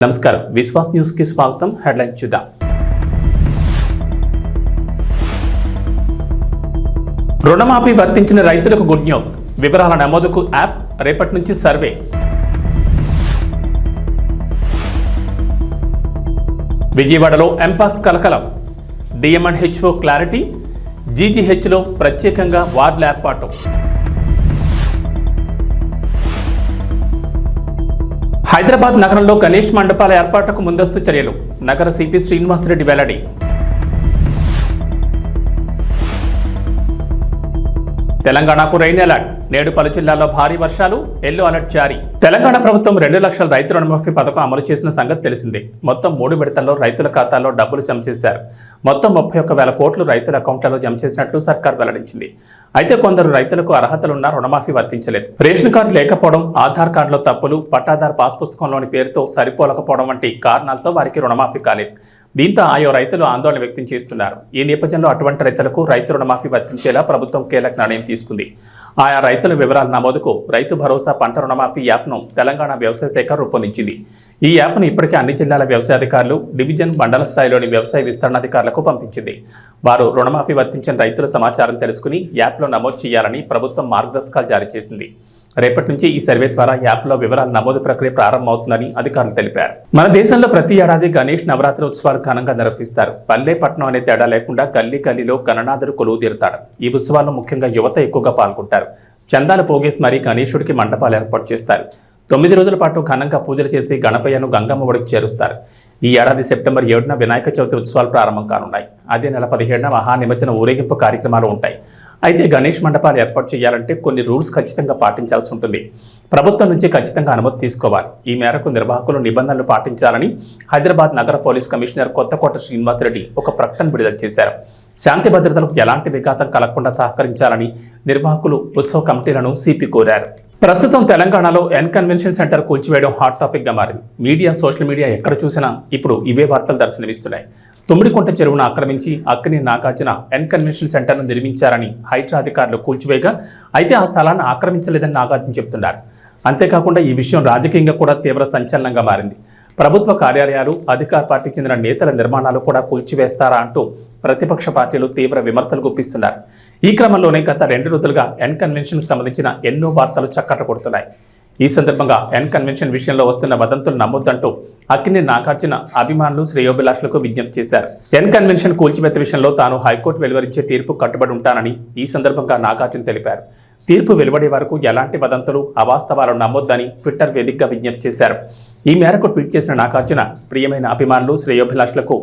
నమస్కారం విశ్వాస్ న్యూస్ కి స్వాగతం. హెడ్లైన్ చూద్దాం. రుణమాఫీ వర్తించిన రైతులకు గుడ్ న్యూస్. వివరాల నమోదుకు యాప్, రేపటి నుంచి సర్వే. విజయవాడలో ఎంపాస్ కలకలం. డిఎంఎన్హెచ్ఓ క్లారిటీ, జీజీహెచ్లో ప్రత్యేకంగా వార్డుల ఏర్పాటు. హైదరాబాద్ నగరంలో గణేష్ మండపాల ఏర్పాటుకు ముందస్తు చర్యలు. నగర సిపి శ్రీనివాసరెడ్డి వెల్లడి. తెలంగాణకు రైన్ అలర్ట్. నేడు పలు జిల్లాల్లో భారీ వర్షాలు, ఎల్లో అలర్ట్ జారీ. తెలంగాణ ప్రభుత్వం 2 లక్షల రైతు రుణమాఫీ పథకం అమలు చేసిన సంగతి తెలిసిందే. మొత్తం 3 విడతల్లో రైతుల ఖాతాల్లో డబ్బులు జమ చేశారు. మొత్తం 31,000 కోట్లు రైతుల అకౌంట్లలో జమ చేసినట్లు సర్కార్ వెల్లడించింది. అయితే కొందరు రైతులకు అర్హతలున్న రుణమాఫీ వర్తించలేదు. రేషన్ కార్డు లేకపోవడం, ఆధార్ కార్డులో తప్పులు, పట్టాదారు పాస్ పుస్తకంలోని పేరుతో సరిపోలకపోవడం వంటి కారణాలతో వారికి రుణమాఫీ కాలేదు. దీంతో ఆయా రైతులు ఆందోళన వ్యక్తం చేస్తున్నారు. ఈ నేపథ్యంలో అటువంటి రైతులకు రైతు రుణమాఫీ వర్తించేలా ప్రభుత్వం కీలక నిర్ణయం తీసుకుంది. ఆయా రైతుల వివరాల నమోదుకు రైతు భరోసా పంట రుణమాఫీ యాప్ను తెలంగాణ వ్యవసాయ శాఖ రూపొందించింది. ఈ యాప్ను ఇప్పటికే అన్ని జిల్లాల వ్యవసాయ అధికారులు, డివిజన్, మండల స్థాయిలోని వ్యవసాయ విస్తరణాధికారులకు పంపించింది. వారు రుణమాఫీ వర్తించిన రైతుల సమాచారం తెలుసుకుని యాప్లో నమోదు చేయాలని ప్రభుత్వం మార్గదర్శకాలు జారీ చేసింది. రేపటి నుంచి ఈ సర్వే ద్వారా యాప్లో వివరాల నమోదు ప్రక్రియ ప్రారంభమవుతుందని అధికారులు తెలిపారు. మన దేశంలో ప్రతి ఏడాది గణేష్ నవరాత్రి ఉత్సవాలు ఘనంగా నిర్వహిస్తారు. పల్లె పట్టణం అనే తేడా లేకుండా గల్లీ గల్లీలో గణనాథుడు కొలువు తీరుతాడు. ఈ ఉత్సవాల్లో ముఖ్యంగా యువత ఎక్కువగా పాల్గొంటారు. చందాలు పోగేసి మరీ గణేశుడికి మండపాలు ఏర్పాటు చేస్తారు. 9 రోజుల పాటు ఘనంగా పూజలు చేసి గణపయ్యను గంగమ్మ ఒడికి చేరుస్తారు. ఈ ఏడాది సెప్టెంబర్ 7న వినాయక చవితి ఉత్సవాలు ప్రారంభం కానున్నాయి. అదే నెల 15న మహానిమజ్జన ఊరేగింపు కార్యక్రమాలు ఉంటాయి. అయితే గణేష్ మండపాలు ఏర్పాటు చేయాలంటే కొన్ని రూల్స్ ఖచ్చితంగా పాటించాల్సి ఉంటుంది. ప్రభుత్వం నుంచి ఖచ్చితంగా అనుమతి తీసుకోవాలి. ఈ మేరకు నిర్వాహకులు నిబంధనలు పాటించాలని హైదరాబాద్ నగర పోలీస్ కమిషనర్ కొత్తకోట శ్రీనివాసరెడ్డి ఒక ప్రకటన విడుదల చేశారు. శాంతి భద్రతలకు ఎలాంటి విఘాతం కలగకుండా సహకరించాలని నిర్వాహకులు, ఉత్సవ కమిటీలను సిపి కోరారు. ప్రస్తుతం తెలంగాణలో ఎన్ కన్వెన్షన్ సెంటర్ కూల్చివేయడం హాట్ టాపిక్ గా మారింది. మీడియా, సోషల్ మీడియా ఎక్కడ చూసినా ఇప్పుడు ఇవే వార్తలు దర్శనమిస్తున్నాయి. తుమ్మిడికుంట చెరువును ఆక్రమించి అక్కినేని నాగార్జున ఎన్ కన్వెన్షన్ సెంటర్ను నిర్మించారని హైడ్రా అధికారులు కూల్చివేయగా, అయితే ఆ స్థలాన్ని ఆక్రమించలేదని నాగార్జున చెబుతున్నారు. అంతేకాకుండా ఈ విషయం రాజకీయంగా కూడా తీవ్ర సంచలనంగా మారింది. ప్రభుత్వ కార్యాలయాలు, అధికార పార్టీకి చెందిన నేతల నిర్మాణాలు కూడా కూల్చివేస్తారా అంటూ ప్రతిపక్ష పార్టీలు తీవ్ర విమర్శలు గుప్పిస్తున్నారు. ఈ క్రమంలోనే గత 2 రోజులుగా ఎన్ కన్వెన్షన్కు సంబంధించిన ఎన్నో వార్తలు చక్కర్లు కొడుతున్నాయి. ఈ సందర్భంగా ఎన్ కన్వెన్షన్ విషయంలో వస్తున్న వదంతులు నమ్మొద్దంటూ అక్కినేని నాగార్జున అభిమానులు, శ్రేయోభిలాషులకు విజ్ఞప్తి చేశారు. ఎన్ కన్వెన్షన్ కూల్చివేత విషయంలో తాను హైకోర్టు వెలువరించే తీర్పు కట్టుబడి ఉంటానని ఈ సందర్భంగా నాగార్జున తెలిపారు. తీర్పు వెలువడే వరకు ఎలాంటి వదంతులు, అవాస్తవాలు నమ్మొద్దని ట్విట్టర్ వేదికగా విజ్ఞప్తి చేశారు. ఈ మేరకు ట్వీట్ చేసిన నాగార్జున, ప్రియమైన అభిమానులు, శ్రేయోభిలాషులకు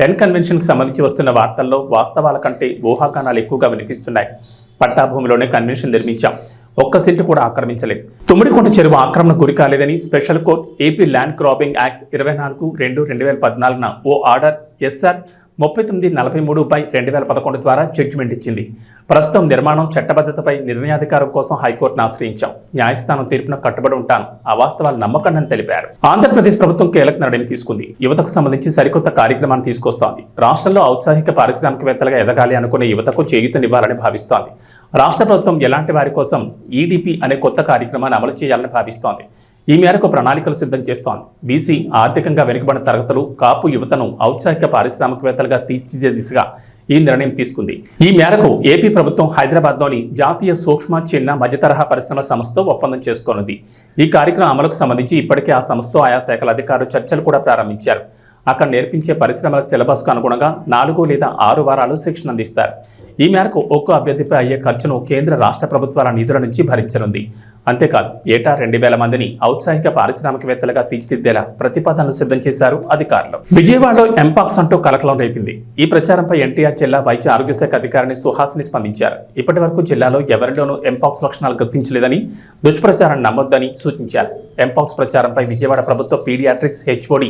ఎన్ కన్వెన్షన్కు సంబంధించి వస్తున్న వార్తల్లో వాస్తవాల కంటే ఊహాగానాలు ఎక్కువగా వినిపిస్తున్నాయి. పట్టాభూమిలోనే కన్వెన్షన్ నిర్మించాం, ఒక్క సెంటు కూడా ఆక్రమించలేదు. తుమ్మిడికుంట చెరువు ఆక్రమణ గురి కాలేదని special court AP land grabbing act 24/2/2014 ఓ ఆర్డర్ SR 3943/2011 ద్వారా జడ్జిమెంట్ ఇచ్చింది. ప్రస్తుతం నిర్మాణం, చట్టబద్ధతపై నిర్ణయాధికారం కోసం హైకోర్టును ఆశ్రయించాం. న్యాయస్థానం తీర్పును కట్టుబడి ఉంటాను, అవాస్తవాలు నమ్మకండి తెలిపారు. ఆంధ్రప్రదేశ్ ప్రభుత్వం కీలక నిర్ణయం తీసుకుంది. యువతకు సంబంధించి సరికొత్త కార్యక్రమాన్ని తీసుకొస్తోంది. రాష్ట్రంలో ఔత్సాహిక పారిశ్రామికవేత్తలుగా ఎదగాలి అనుకునే యువతకు చేయూతనివ్వాలని భావిస్తోంది. రాష్ట్ర ప్రభుత్వం ఎలాంటి వారి కోసం EDP అనే కొత్త కార్యక్రమాన్ని అమలు చేయాలని భావిస్తోంది. ఈ మేరకు ప్రణాళికలు సిద్ధం చేస్తోంది. బీసీ, ఆర్థికంగా వెనుకబడిన తరగతులు, కాపు యువతను ఔత్సాహిక పారిశ్రామికవేత్తలుగా తీర్చిదిద్దే దిశగా ఈ నిర్ణయం తీసుకుంది. ఈ మేరకు ఏపీ ప్రభుత్వం హైదరాబాద్లోని జాతీయ సూక్ష్మ, చిన్న, మధ్యతరహా పరిశ్రమల సంస్థతో ఒప్పందం చేసుకోనుంది. ఈ కార్యక్రమం అమలుకు సంబంధించి ఇప్పటికే ఆ సంస్థతో ఆయా శాఖల అధికారులు చర్చలు కూడా ప్రారంభించారు. అక్కడ నేర్పించే పరిశ్రమల సిలబస్కు అనుగుణంగా 4 లేదా 6 వారాలు శిక్షణ అందిస్తారు. ఈ మేరకు ఒక్కో అభ్యర్థిపై అయ్యే ఖర్చును కేంద్ర, రాష్ట్ర ప్రభుత్వాల నిధుల నుంచి భరించనుంది. అంతేకాదు, ఏటా 2,000 మందిని ఔత్సాహిక పారిశ్రామికవేత్తలుగా తీర్చిదిద్దేలా ప్రతిపాదనలు సిద్ధం చేశారు అధికారులు. విజయవాడలో ఎంపాక్స్ అంటూ కలకలం రేపింది. ఈ ప్రచారంపై ఎన్టీఆర్ జిల్లా వైద్య ఆరోగ్య శాఖ అధికారిని సుహాసిని స్పందించారు. ఇప్పటి వరకు జిల్లాలో ఎవరిలోనూ ఎంపాక్స్ లక్షణాలు గుర్తించలేదని, దుష్ప్రచారం నమ్మొద్దని సూచించారు. ఎంపాక్స్ ప్రచారంపై విజయవాడ ప్రభుత్వ పీడియాట్రిక్స్ HOD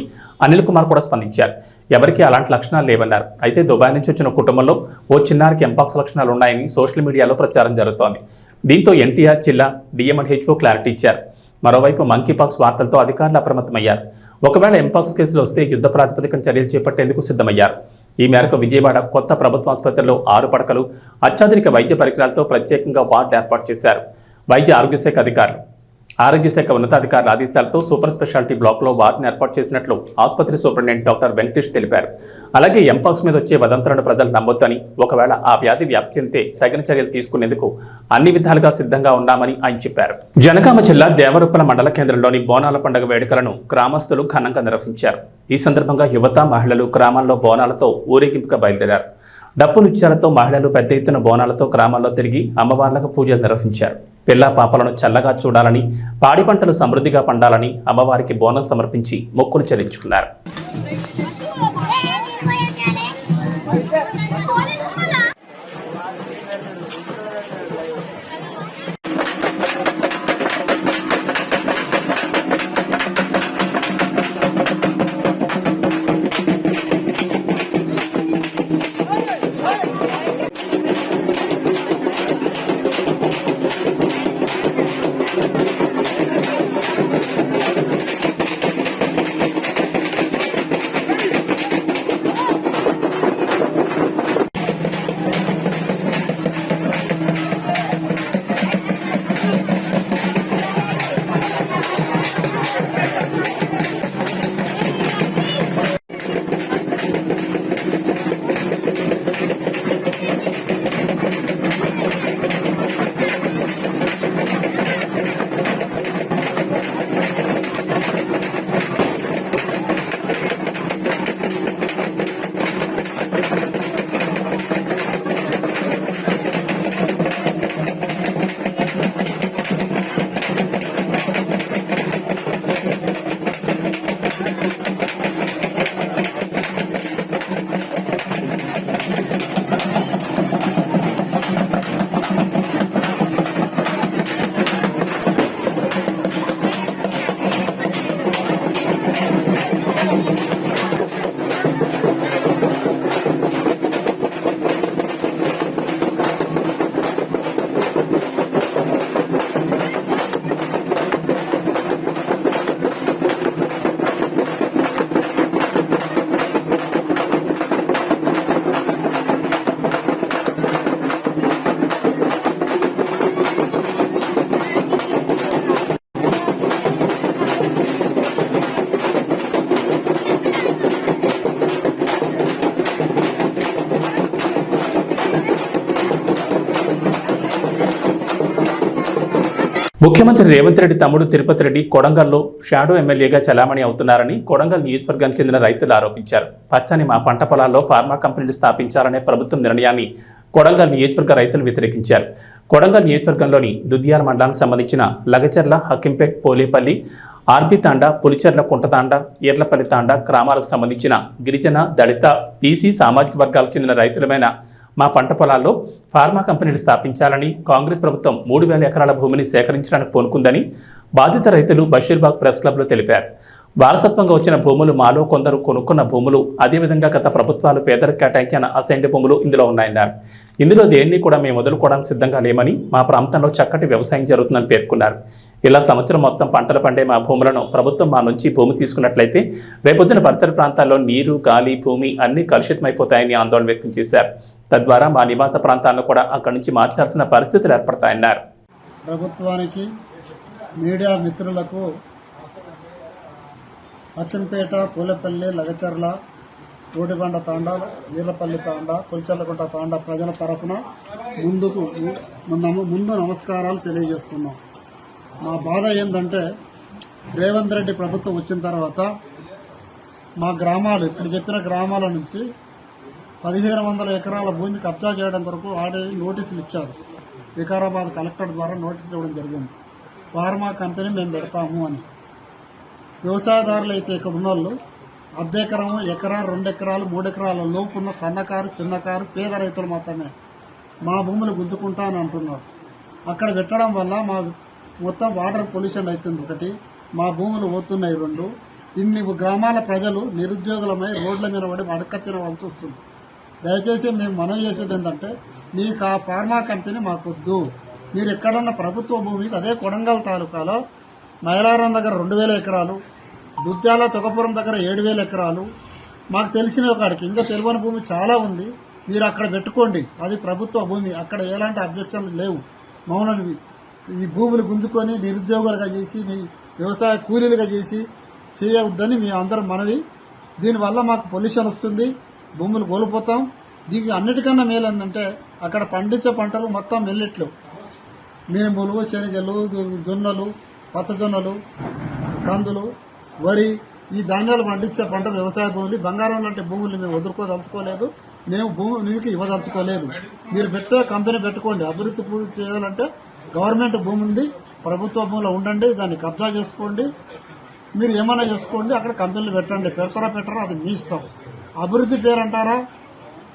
అనిల్ కుమార్ కూడా స్పందించారు. ఎవరికి అలాంటి లక్షణాలు లేవన్నారు. అయితే దుబాయ్ నుంచి వచ్చిన కుటుంబంలో ఓ చిన్నారికి ఎంపాక్స్ లక్షణాలు ఉన్నాయని సోషల్ మీడియాలో ప్రచారం జరుగుతోంది. దీంతో ఎన్టీఆర్ జిల్లా DMNHO క్లారిటీ ఇచ్చారు. మరోవైపు మంకీపాక్స్ వార్తలతో అధికారులు అప్రమత్తమయ్యారు. ఒకవేళ ఎంపాక్స్ కేసులు వస్తే యుద్ధ ప్రాతిపదికన చర్యలు చేపట్టేందుకు సిద్ధమయ్యారు. ఈ మేరకు విజయవాడ కొత్త ప్రభుత్వ ఆసుపత్రిలో 6 పడకలు, అత్యాధునిక వైద్య పరికరాలతో ప్రత్యేకంగా వార్డు ఏర్పాటు చేశారు వైద్య ఆరోగ్య శాఖ అధికారులు. ఆరోగ్య శాఖ ఉన్నతాధికారుల ఆదేశాలతో సూపర్ స్పెషాలిటీ బ్లాక్లో వార్డును ఏర్పాటు చేసినట్లు ఆసుపత్రి సూపరింటెండెంట్ డాక్టర్ వెంకటేష్ తెలిపారు. అలాగే ఎంపాక్స్ మీద వచ్చే వదంతులను ప్రజలు నమ్మొద్దని, ఒకవేళ ఆ వ్యాధి వ్యాప్తి చెందితే తగిన చర్యలు తీసుకునేందుకు అన్ని విధాలుగా సిద్ధంగా ఉన్నామని ఆయన చెప్పారు. జనగామ జిల్లా దేవరుప్పల మండల కేంద్రంలోని బోనాల పండుగ వేడుకలను గ్రామస్తులు ఘనంగా నిర్వహించారు. ఈ సందర్భంగా యువత, మహిళలు గ్రామాల్లో బోనాలతో ఊరేగింపుగా బయలుదేరారు. డప్పు నృత్యాలతో మహిళలు పెద్ద ఎత్తున బోనాలతో గ్రామాల్లో తిరిగి అమ్మవార్లకు పూజలు నిర్వహించారు. పిల్ల పాపలను చల్లగా చూడాలని, పాడి పంటలు సమృద్ధిగా పండాలని అమ్మవారికి బోనం సమర్పించి మొక్కులు చెల్లించుకున్నారు. ముఖ్యమంత్రి రేవంత్ రెడ్డి తమ్ముడు తిరుపతి రెడ్డి కొడంగల్లో షాడో ఎమ్మెల్యేగా చలామణి అవుతున్నారని కొడంగల్ నియోజకవర్గానికి చెందిన రైతులు ఆరోపించారు. పచ్చని మా పంట పొలాల్లో ఫార్మా కంపెనీలు స్థాపించాలనే ప్రభుత్వం నిర్ణయాన్ని కొడంగల్ నియోజకవర్గ రైతులు వ్యతిరేకించారు. కొడంగల్ నియోజకవర్గంలోని దుద్యాల మండలానికి సంబంధించిన లగచర్ల, హక్కింపేట్, పోలేపల్లి, ఆర్బీ తాండా, పులిచెర్ల కుంటతాండా, ఈర్లపల్లి తాండా గ్రామాలకు సంబంధించిన గిరిజన, దళిత, బీసీ సామాజిక వర్గాలకు చెందిన రైతులమైన మా పంట పొలాల్లో ఫార్మా కంపెనీలు స్థాపించాలని కాంగ్రెస్ ప్రభుత్వం 3,000 ఎకరాల భూమిని సేకరించడానికి పూనుకుందని బాధిత రైతులు బషీర్బాగ్ ప్రెస్ క్లబ్లో తెలిపారు. వారసత్వంగా వచ్చిన భూములు మాలో కొందరు కొనుక్కున్న భూములు, అదేవిధంగా గత ప్రభుత్వాలు పేదలకు కేటాయించిన అసైన్డ్ భూములు ఇందులో ఉన్నాయన్నారు. ఇందులో దేన్ని కూడా మేము వదులుకోవడానికి సిద్ధంగా లేమని, మా ప్రాంతంలో చక్కటి వ్యవసాయం జరుగుతుందని పేర్కొన్నారు. ఇలా సంవత్సరం మొత్తం పంటలు పండే మా భూములను ప్రభుత్వం మా నుంచి భూమి తీసుకున్నట్లయితే రేపొద్దున పరిసర ప్రాంతాల్లో నీరు, గాలి, భూమి అన్నీ కలుషితమైపోతాయని ఆందోళన వ్యక్తం చేశారు. తద్వారా మా నివాస ప్రాంతాలను కూడా అక్కడి నుంచి మార్చాల్సిన పరిస్థితులు ఏర్పడతాయన్నారు. ప్రభుత్వానికి, మీడియా మిత్రులకు అక్కింపేట, పూలపల్లి, లగచర్ల, ఓడిబండ తాండా, వీర్లపల్లి తాండా, పులిచెర్లకుంట తాండా ప్రజల తరఫున ముందు నమస్కారాలు తెలియజేస్తున్నాం. మా బాధ ఏంటంటే రేవంత్ రెడ్డి ప్రభుత్వం వచ్చిన తర్వాత మా గ్రామాలు, ఇక్కడ చెప్పిన గ్రామాల నుంచి 1,500 ఎకరాల భూమి కబ్జా చేయడం కొరకు ఆల్రెడీ నోటీసులు ఇచ్చారు. వికారాబాద్ కలెక్టర్ ద్వారా నోటీసులు ఇవ్వడం జరిగింది. ఫార్మా కంపెనీ మేము పెడతాము అని. వ్యవసాయదారులు అయితే ఇక్కడ ఉన్నోళ్ళు అర్ధెకరము, ఎకరా, 2 ఎకరాలు, 3 ఎకరాల లోపు ఉన్న సన్నకారు, చిన్నకారు, పేద రైతులు మాత్రమే మా భూములు గుంజుకుంటా అని అంటున్నారు. అక్కడ పెట్టడం వల్ల మా మొత్తం వాటర్ పొల్యూషన్ అవుతుంది ఒకటి, మా భూములు పోతున్నాయి 2. ఇన్ని గ్రామాల ప్రజలు నిరుద్యోగులమై రోడ్ల మీద పడి అడక్క తినవలసి వస్తుంది. దయచేసి మేము మనవి చేసేది ఏంటంటే, మీకు ఆ ఫార్మా కంపెనీ మాకొద్దు. మీరు ఎక్కడన్నా ప్రభుత్వ భూమికి, అదే కొడంగల్ తాలూకాలో మైలారం దగ్గర 2,000 ఎకరాలు, దుద్యాల, తొగపురం దగ్గర 7,000 ఎకరాలు, మాకు తెలిసిన ఒకడికి ఇంకా తెలియని భూమి చాలా ఉంది. మీరు అక్కడ పెట్టుకోండి, అది ప్రభుత్వ భూమి, అక్కడ ఎలాంటి అబ్జెక్షన్లు లేవు. మౌనవి ఈ భూములు గుంజుకొని నిరుద్యోగులుగా చేసి మీ వ్యవసాయ కూలీలుగా చేసి చేయవద్దని మీ అందరం మనవి. దీనివల్ల మాకు పొల్యూషన్ వస్తుంది, భూములు కోల్పోతాం. దీనికి అన్నిటికన్నా మేలు ఏంటంటే అక్కడ పండించే పంటలు మొత్తం మిల్లెట్లు, మినుములు, శనగలు, జొన్నలు, పచ్చజొన్నలు, కందులు, వరి, ఈ ధాన్యాలు పండించే పంటలు వ్యవసాయ భూములు. బంగారం లాంటి భూములు మేము వదులుకోదలుచుకోలేదు, మేము భూమికి ఇవ్వదలుచుకోలేదు. మీరు పెట్టే కంపెనీ పెట్టుకోండి. అభివృద్ధి పూర్తి చేయాలంటే గవర్నమెంట్ భూమి ఉంది, ప్రభుత్వ భూమిలో ఉండండి, దాన్ని కబ్జా చేసుకోండి, మీరు ఏమైనా చేసుకోండి, అక్కడ కంపెనీలు పెట్టండి. పెట్టరా అది మీ ఇష్టం. అభివృద్ధి పేరు అంటారా?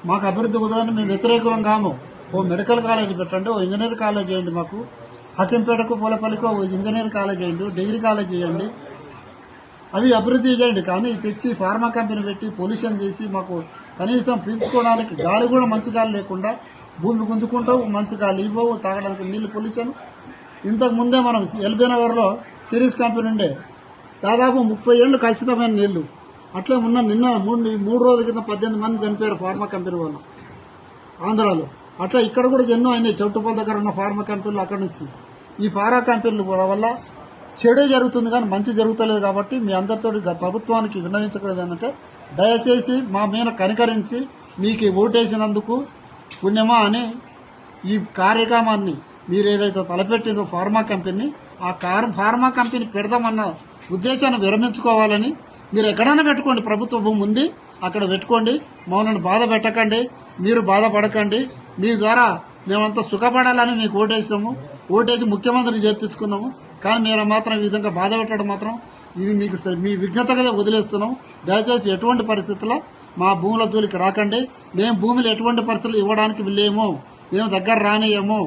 మాకు అభివృద్ధి ఉదాహరణ మేము వ్యతిరేకులం కాము. ఓ మెడికల్ కాలేజ్ పెట్టండి, ఓ ఇంజనీర్ కాలేజ్ చేయండి, మాకు హకింపేటకు పూలపల్లికి ఓ ఇంజనీర్ కాలేజ్ చేయండి, డిగ్రీ కాలేజ్ చేయండి, అవి అభివృద్ధి చేయండి. కానీ తెచ్చి ఫార్మా కంపెనీ పెట్టి పొల్యూషన్ చేసి మాకు కనీసం పీల్చుకోవడానికి గాలి కూడా మంచి గాలి లేకుండా భూమి గుంజుకుంటావు, మంచి గాలి ఇవ్వవు, తాగడానికి నీళ్లు పొల్యూషన్. ఇంతకు ముందే మనం ఎల్బీ నగర్లో సిరీస్ కంపెనీ ఉండే, దాదాపు 30 ఏళ్ళు కలుషితమైన నీళ్లు. అట్లే నిన్న మూడు రోజుల కింద 18 మంది చనిపోయారు ఫార్మా కంపెనీ వాళ్ళు ఆంధ్రాలో. అట్లా ఇక్కడ కూడా ఎన్నో అయినాయి చౌటుపల్లి దగ్గర ఉన్న ఫార్మా కంపెనీలు. అక్కడి నుంచి ఈ ఫార్మా కంపెనీల వల్ల చెడే జరుగుతుంది కానీ మంచి జరుగుతలేదు. కాబట్టి మీ అందరితో ప్రభుత్వానికి విన్నవించకూడదు ఏంటంటే దయచేసి మా మీద కనికరించి మీకు ఓటేసినందుకు పుణ్యమా అని ఈ కార్యక్రమాన్ని మీరు ఏదైతే తలపెట్టినో ఫార్మా కంపెనీ, ఆ ఫార్మా కంపెనీ పెడదామన్న ఉద్దేశాన్ని విరమించుకోవాలని. మీరు ఎక్కడైనా పెట్టుకోండి, ప్రభుత్వ భూమి ఉంది అక్కడ పెట్టుకోండి, మమ్మల్ని బాధ పెట్టకండి, మీరు బాధపడకండి. మీ ద్వారా మేమంతా సుఖపడాలని మీకు ఓటేసి ముఖ్యమంత్రిని చేర్పించుకున్నాము. కానీ మీరు మాత్రం ఈ విధంగా బాధ పెట్టడం మాత్రం ఇది మీకు మీ విజ్ఞతగా వదిలేస్తున్నాం. దయచేసి ఎటువంటి పరిస్థితుల్లో మా భూముల జోలికి రాకండి. మేము భూములు ఎటువంటి పరిస్థితులు ఇవ్వడానికి వెళ్ళేమో, మేము దగ్గర రానియము.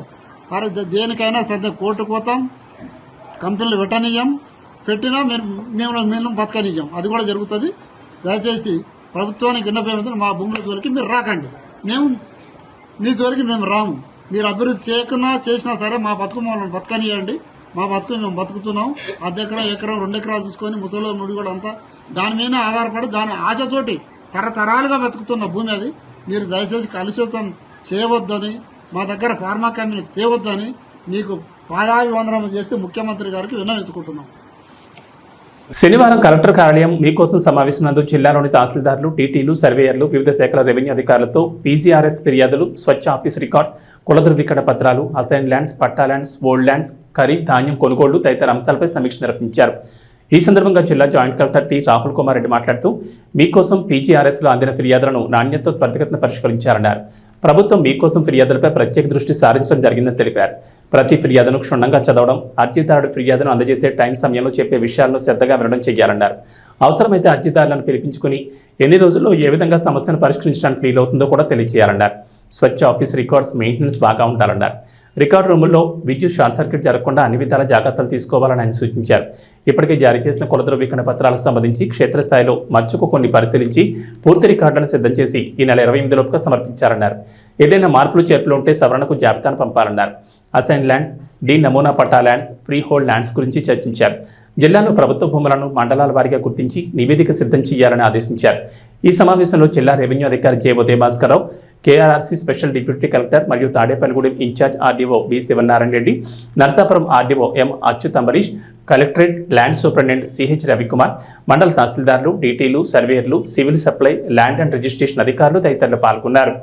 దేనికైనా సరే కోర్టుకు పోతాం, కంపెనీలు పెట్టనియ్యం, పెట్టినా మేము బతకనియ్యం, అది కూడా జరుగుతుంది. దయచేసి ప్రభుత్వానికి విన్నపం, మా భూముల జోలికి మీరు రాకండి, మేము మీ జోలికి మేము రాము. మీరు అభివృద్ధి చేయకున్నా చేసినా సరే మా బతుకు మమ్మల్ని బతకనియండి. మా బతుకు మేము బతుకుతున్నాం. ఎకరం 2 ఎకరాలు చూసుకొని ముసలో నుడి కూడా అంతా దాని మీద ఆధారపడి దాని ఆశతోటి తరతరాలుగా బతుకుతున్న భూమి అది. మీరు దయచేసి కలుషితం చేయవద్దని, మా దగ్గర ఫార్మా కంపెనీ తేవద్దని మీకు పాదాభివందనం చేస్తూ ముఖ్యమంత్రి గారికి విన్నవించుకుంటున్నాం. శనివారం కలెక్టర్ కార్యాలయం మీకోసం సమావేశం జిల్లాలోని తహసీల్దార్లు, టీటీలు, సర్వేయర్లు, వివిధ శాఖల రెవెన్యూ అధికారులతో పీజీఆర్ఎస్ ఫిర్యాదులు, స్వచ్ఛ ఆఫీస్ రికార్డ్, కుల ధృవీకరణ పత్రాలు, అసైన్ ల్యాండ్స్, పట్టా ల్యాండ్స్, ఓల్డ్ ల్యాండ్స్, ఖరీఫ్ ధాన్యం కొనుగోళ్లు తదితర అంశాలపై సమీక్ష నిర్వహించారు. ఈ సందర్భంగా జిల్లా joint collector T Rahul Kumar Reddy మాట్లాడుతూ మీకోసం పీజీఆర్ఎస్లో అందిన ఫిర్యాదులను నాణ్యతతో త్వరితగతిన పరిష్కరించారన్నారు. ప్రభుత్వం మీకోసం ఫిర్యాదులపై ప్రత్యేక దృష్టి సారించడం జరిగిందని తెలిపారు. ప్రతి ఫిర్యాదును క్షుణ్ణంగా చదవడం, అర్జీదారుడు ఫిర్యాదును అందజేసే టైం సమయంలో చెప్పే విషయాలను శ్రద్ధగా వినడం చేయాలన్నారు. అవసరమైతే అర్జీదారులను పిలిపించుకుని ఎన్ని రోజుల్లో ఏ విధంగా సమస్యను పరిష్కరించడానికి వీలవుతుందో కూడా తెలియజేయాలన్నారు. స్వచ్ఛ ఆఫీస్ రికార్డ్స్ మెయింటెనెన్స్ బాగా ఉండాలన్నారు. రికార్డు రూముల్లో విద్యుత్ షార్ట్ సర్క్యూట్ జరగకుండా అన్ని విధాల జాగ్రత్తలు తీసుకోవాలని ఆయన సూచించారు. ఇప్పటికే జారీ చేసిన కుల ధృవీకరణ పత్రాలకు సంబంధించి క్షేత్రస్థాయిలో మచ్చుకు కొన్ని పరిశీలించి పూర్తి రికార్డులను సిద్ధం చేసి ఈ నెల 28 లోపుగా సమర్పించారన్నారు. ఏదైనా మార్పులు చేర్పులు ఉంటే సవరణకు జాబితాను పంపాలన్నారు. అసైన్ ల్యాండ్స్, నమూనా పట్టా ల్యాండ్స్, ఫ్రీ హోల్డ్ ల్యాండ్స్ గురించి చర్చించారు. జిల్లాలో ప్రభుత్వ భూములను మండలాల వారీగా గుర్తించి నివేదిక సిద్ధం చేయాలని ఆదేశించారు. ఈ సమావేశంలో జిల్లా రెవెన్యూ అధికారి J Udaya Bhaskar Rao, KRRC special deputy collector మరియు Tadepalligudem in charge RDO B Sivanarayana Reddy, Narsapuram RDO M Achyut Ambarish, collectorate land superintendent CH Ravikumar, మండల తహసీల్దార్లు, డీటీలు, సర్వేయర్లు, civil supply, land and registration అధికారులు తదితరులు పాల్గొన్నారు.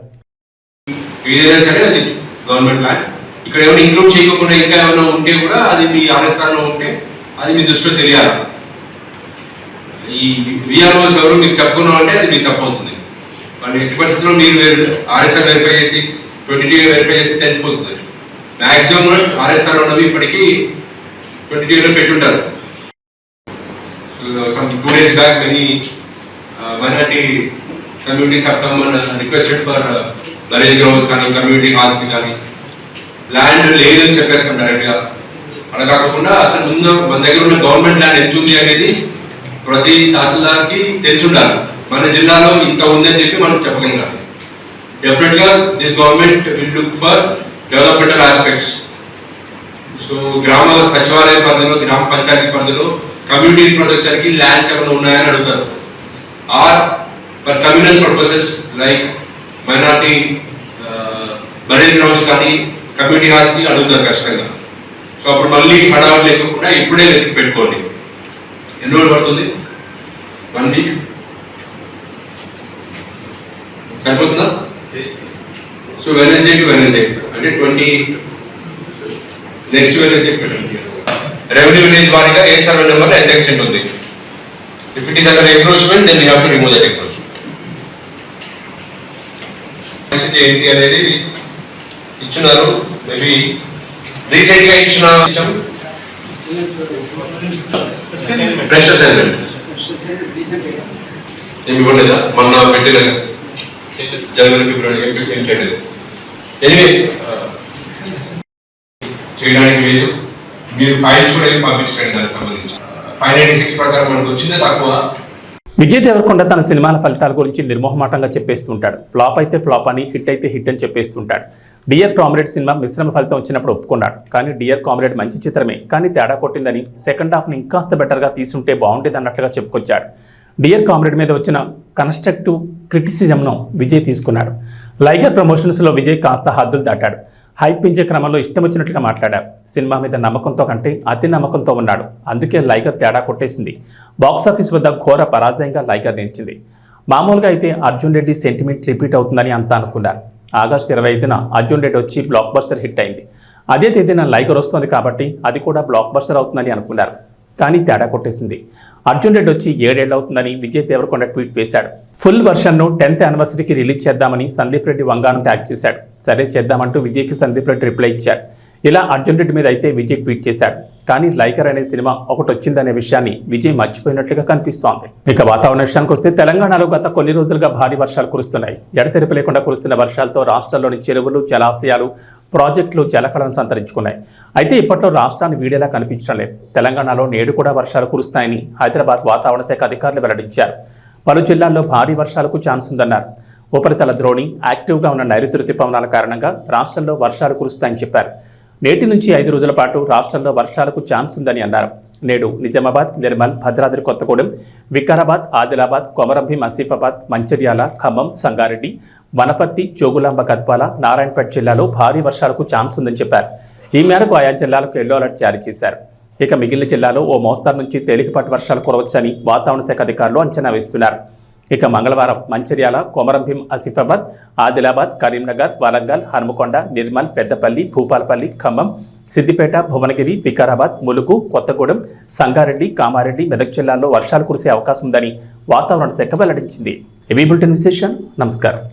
ఇక్కడ ఏమైనా ఇంక్లూడ్ చేయకుండా ఇంకా ఏమైనా ఉంటే కూడా అది మీ ఆర్ఎస్ఆర్లో ఉంటే అది మీ దృష్టిలో తెలియాలి. ఈ విఆర్ఓస్ ఎవరు మీకు చెప్పుకున్నాం అంటే అది మీకు తప్పవుతుంది. వాళ్ళు ఎట్టి పరిస్థితుల్లో మీరు ఆర్ఎస్ఆర్ వెరిఫై చేసి 22 వెరిఫై చేసి తెలిసిపోతుంది. మ్యాక్సిమం కూడా ఆర్ఎస్ఆర్ ఉన్నవి ఇప్పటికీ 22 పెట్టుంటారు. 2 days back many minority communities have come and requested for marriage grounds కానీ కమ్యూనిటీ హాల్స్కి కానీ ల్యాండ్ లేదని చెప్పేస్తాం డైరెక్ట్గా. అలా కాకుండా అసలు ముందు మన దగ్గర ఉన్న గవర్నమెంట్ ల్యాండ్ ఎంత ఉంది అనేది ప్రతి తహసీల్దార్కి తెలిసి ఉండాలి. మన జిల్లాలో ఇంత ఉందని చెప్పి మనం చెప్పగలగాలి. డెఫినెట్గా this government will look for developmental aspects. So గ్రామ సచివాలయ పరిధిలో, గ్రామ పంచాయతీ పరిధిలో కమ్యూనిటీ ఇన్ఫ్రాస్ట్రక్చర్కి ల్యాండ్స్ ఏమైనా ఉన్నాయని అడుగుతారు. Or for communal purposes like minority burial grounds కానీ కమ్యూనిటీ హాల్స్కి అడుగుతారు ఖచ్చితంగా. సో అప్పుడు మళ్ళీ హడావుడు లేకుండా ఇప్పుడే వెతికి పెట్టుకోండి. ఎన్ని రోజులు పడుతుంది? 1 వీక్ సరిపోతుందా? సో వెనస్డే టు వెనస్డే అంటే 20 నెక్స్ట్ వెనస్డే పెట్టండి. రెవెన్యూ విలేజ్ వారీగా ఏ సర్వే నెంబర్ ఎంత ఎక్స్టెంట్ ఉంది. If it is under encroachment then we have to remove that encroachment. ఏంటి అనేది ఇచ్చున్నారు. మేబీ రీసెంట్ గా ఇచ్చిన ఫ్రెష్ అసైన్మెంట్ ఏమి ఇవ్వలేదా? మొన్న పెట్టిన జనవరి ఫిబ్రవరి ఏం చేయలేదు. ఎనివే చేయడానికి లేదు. మీరు ఫైల్స్ కూడా ఏమి పంపించండి దానికి సంబంధించి. 596 ప్రకారం మనకు వచ్చిందే తక్కువ. విజయ్ దేవరకొండ తన సినిమాల ఫలితాల గురించి నిర్మోహమాటంగా చెప్పేస్తుంటాడు. ఫ్లాప్ అయితే ఫ్లాప్ అని, హిట్ అయితే హిట్ అని చెప్పేస్తుంటాడు. డియర్ కామ్రేడ్ సినిమా మిశ్రమ ఫలితం వచ్చినప్పుడు ఒప్పుకున్నాడు. కానీ డియర్ కామ్రేడ్ మంచి చిత్రమే, కానీ తేడా కొట్టిందని, సెకండ్ హాఫ్ని ఇంకాస్త బెటర్గా తీసుంటే బాగుండేది అన్నట్లుగా చెప్పుకొచ్చాడు. డియర్ కామ్రేడ్ మీద వచ్చిన కన్స్ట్రక్టివ్ క్రిటిసిజంను విజయ్ తీసుకున్నాడు. లైగర్ ప్రమోషన్స్లో విజయ్ కాస్త హద్దులు దాటాడు. హైప్ పెంచే క్రమంలో ఇష్టం వచ్చినట్లుగా మాట్లాడాడు. సినిమా మీద నమ్మకంతో కంటే అతి నమ్మకంతో ఉన్నాడు. అందుకే లైగర్ తేడా కొట్టేసింది. బాక్సాఫీస్ వద్ద ఘోర పరాజయంగా లైగర్ నిలిచింది. మామూలుగా అయితే అర్జున్ రెడ్డి సెంటిమెంట్ రిపీట్ అవుతుందని అంతా అనుకున్నారు. ఆగస్టు 25న అర్జున్ రెడ్డి వచ్చి బ్లాక్ బస్టర్ హిట్ అయింది. అదే తేదీన లైగర్ వస్తుంది కాబట్టి అది కూడా బ్లాక్ బస్టర్ అవుతుందని అనుకున్నారు. కానీ తేడా కొట్టేసింది. అర్జున్ రెడ్డి వచ్చి 7 ఏళ్ళు అవుతుందని విజయ్ దేవరకొండ ట్వీట్ వేశాడు. ఫుల్ వర్షన్ను 10th యానివర్సరీకి రిలీజ్ చేద్దామని సందీప్ రెడ్డి వంగాను ట్యాగ్ చేశాడు. సరే చేద్దామంటూ విజయ్కి సందీప్ రెడ్డి రిప్లై ఇచ్చాడు. ఇలా అర్జున్ రెడ్డి మీద అయితే విజయ్ ట్వీట్ చేశాడు. కానీ లైగర్ అనే సినిమా ఒకటి వచ్చిందనే విషయాన్ని విజయ్ మర్చిపోయినట్లుగా కనిపిస్తోంది. ఇక వాతావరణ విషయానికి వస్తే తెలంగాణలో గత కొన్ని రోజులుగా భారీ వర్షాలు కురుస్తున్నాయి. ఎడతెరిపి లేకుండా కురుస్తున్న వర్షాలతో రాష్ట్రంలోని చెరువులు, జలాశయాలు, ప్రాజెక్టులు జలకళను సంతరించుకున్నాయి. అయితే ఇప్పట్లో రాష్ట్రాన్ని వీడేలా కనిపించడం లేదు. తెలంగాణలో నేడు కూడా వర్షాలు కురుస్తాయని హైదరాబాద్ వాతావరణ శాఖ అధికారులు వెల్లడించారు. పలు జిల్లాల్లో భారీ వర్షాలకు ఛాన్స్ ఉందన్నారు. ఉపరితల ద్రోణి, యాక్టివ్గా ఉన్న నైరుతి రుతుపవనాల కారణంగా రాష్ట్రంలో వర్షాలు కురుస్తాయని చెప్పారు. నేటి నుంచి 5 రోజుల పాటు రాష్ట్రంలో వర్షాలకు ఛాన్స్ ఉందని అన్నారు. నేడు నిజామాబాద్, నిర్మల్, భద్రాద్రి కొత్తగూడెం, వికారాబాద్, ఆదిలాబాద్, కొమరంభీం, ఆసిఫాబాద్, మంచిర్యాల, ఖమ్మం, సంగారెడ్డి, వనపర్తి, జోగులాంబ, గద్వాల, నారాయణపేట జిల్లాలో భారీ వర్షాలకు ఛాన్స్ ఉందని చెప్పారు. ఈ మేరకు ఆయా జిల్లాలకు ఎల్లో అలర్ట్ జారీ చేశారు. ఇక మిగిలిన జిల్లాలో ఓ మోస్తరు నుంచి తేలికపాటి వర్షాలు కురవచ్చని వాతావరణ శాఖ అధికారులు అంచనా వేస్తున్నారు. ఇక మంగళవారం మంచిర్యాల, కొమరంభీం, ఆసిఫాబాద్, ఆదిలాబాద్, కరీంనగర్, వరంగల్, హనుమకొండ, నిర్మల్, పెద్దపల్లి, భూపాలపల్లి, ఖమ్మం, సిద్దిపేట, భువనగిరి, వికారాబాద్, ములుగు, కొత్తగూడెం, సంగారెడ్డి, కామారెడ్డి, మెదక్ జిల్లాల్లో వర్షాలు కురిసే అవకాశం ఉందని వాతావరణ శాఖ వెల్లడించింది. ఇవి బులెటిన్ విశేషాలు. నమస్కారం.